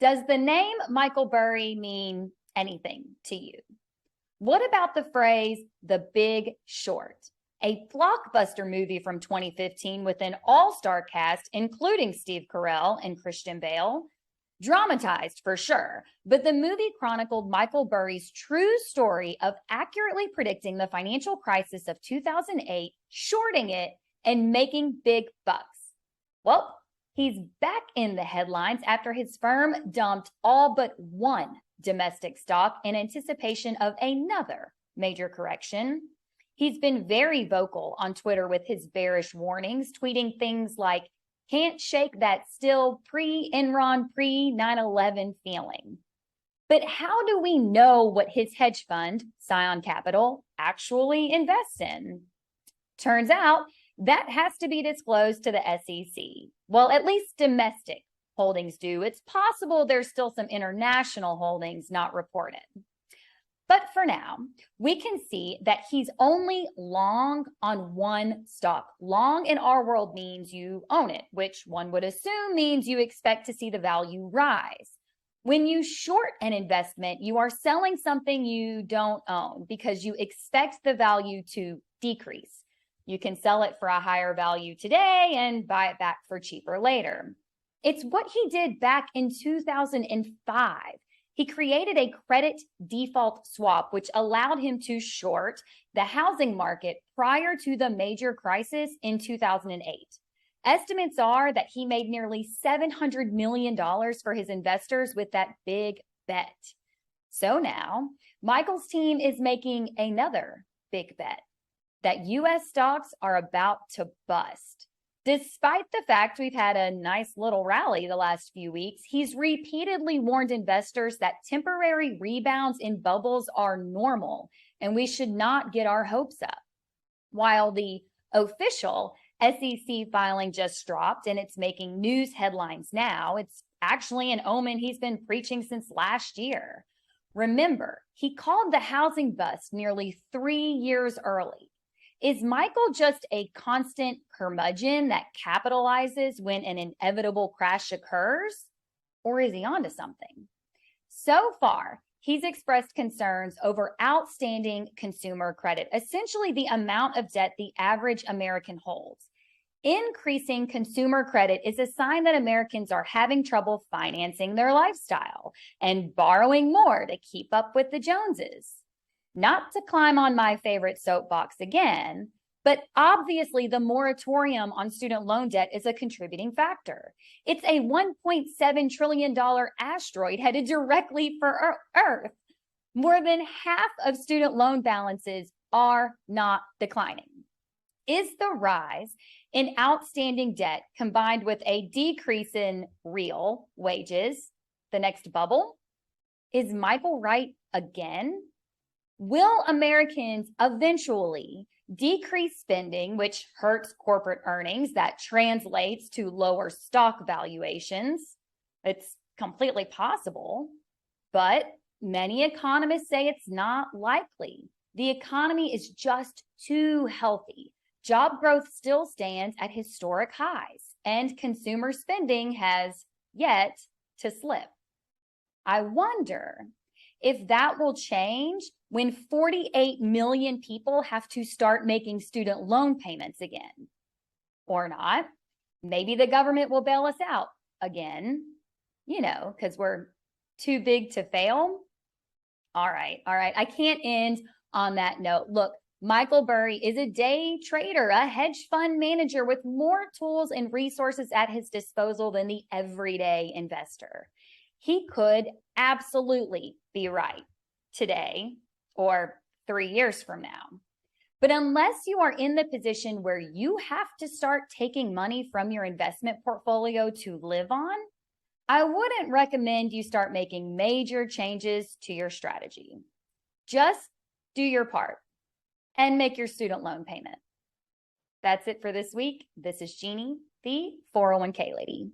Does the name Michael Burry mean anything to you? What about the phrase, The Big Short, a blockbuster movie from 2015 with an all-star cast, including Steve Carell and Christian Bale? Dramatized for sure, but the movie chronicled Michael Burry's true story of accurately predicting the financial crisis of 2008, shorting it, and making big bucks. Well, he's back in the headlines after his firm dumped all but one domestic stock in anticipation of another major correction. He's been very vocal on Twitter with his bearish warnings, tweeting things like, "Can't shake that still pre-Enron, pre-9/11 feeling." But how do we know what his hedge fund, Scion Capital, actually invests in? Turns out that has to be disclosed to the SEC. Well, at least domestic holdings do. It's possible there's still some international holdings not reported. But for now, we can see that he's only long on one stock. Long in our world means you own it, which one would assume means you expect to see the value rise. When you short an investment, you are selling something you don't own because you expect the value to decrease. You can sell it for a higher value today and buy it back for cheaper later. It's what he did back in 2005. He created a credit default swap, which allowed him to short the housing market prior to the major crisis in 2008. Estimates are that he made nearly $700 million for his investors with that big bet. So now, Michael's team is making another big bet that U.S. stocks are about to bust. Despite the fact we've had a nice little rally the last few weeks, he's repeatedly warned investors that temporary rebounds in bubbles are normal and we should not get our hopes up. While the official SEC filing just dropped and it's making news headlines now, it's actually an omen he's been preaching since last year. Remember, he called the housing bust nearly 3 years early. Is Michael just a constant curmudgeon that capitalizes when an inevitable crash occurs? Or is he onto something? So far, he's expressed concerns over outstanding consumer credit, essentially the amount of debt the average American holds. Increasing consumer credit is a sign that Americans are having trouble financing their lifestyle and borrowing more to keep up with the Joneses. Not to climb on my favorite soapbox again, but obviously the moratorium on student loan debt is a contributing factor. It's a $1.7 trillion asteroid headed directly for Earth. More than half of student loan balances are not declining. Is the rise in outstanding debt combined with a decrease in real wages the next bubble? Is Michael right again? Will Americans eventually decrease spending, which hurts corporate earnings, that translates to lower stock valuations? It's completely possible, but many economists say it's not likely. The economy is just too healthy. Job growth still stands at historic highs, and consumer spending has yet to slip. I wonder if that will change when 48 million people have to start making student loan payments again. Or not. Maybe the government will bail us out again, because we're too big to fail. All right. I can't end on that note. Look, Michael Burry is a day trader, a hedge fund manager with more tools and resources at his disposal than the everyday investor. He could absolutely be right today or 3 years from now. But unless you are in the position where you have to start taking money from your investment portfolio to live on, I wouldn't recommend you start making major changes to your strategy. Just do your part and make your student loan payment. That's it for this week. This is Jeannie, the 401k lady.